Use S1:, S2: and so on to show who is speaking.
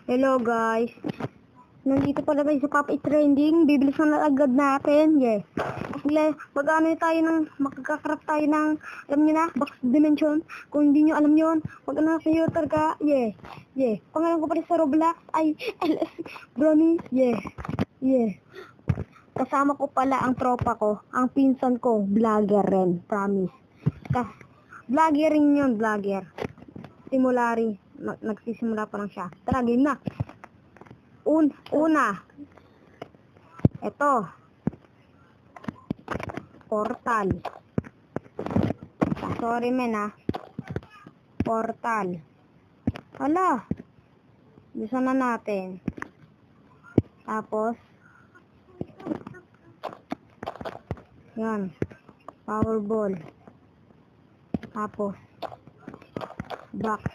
S1: Hello guys. Nandito pala tayo sa Pop It Trending. Bibilisan na agad natin. Yeah. Mag-ano tayo ng, magkakarap tayo ng, alam nyo na, box dimension. Kung hindi nyo alam yun, mag-ano kayo talaga. Yeah. Yeah. Pangalan ko pala sa Roblox ay LS Brownie. Yeah. Yeah. Kasama ko pala ang tropa ko. Ang pinsan ko, vlogger rin. Promise. Vlogger rin yun, vlogger. Simulari. Nagsisimula pa lang siya. Tara, game na. Una. Ito. Portal. Sorry men Portal. Hala. Bisa na natin. Tapos. Yan. Powerball. Tapos. Box.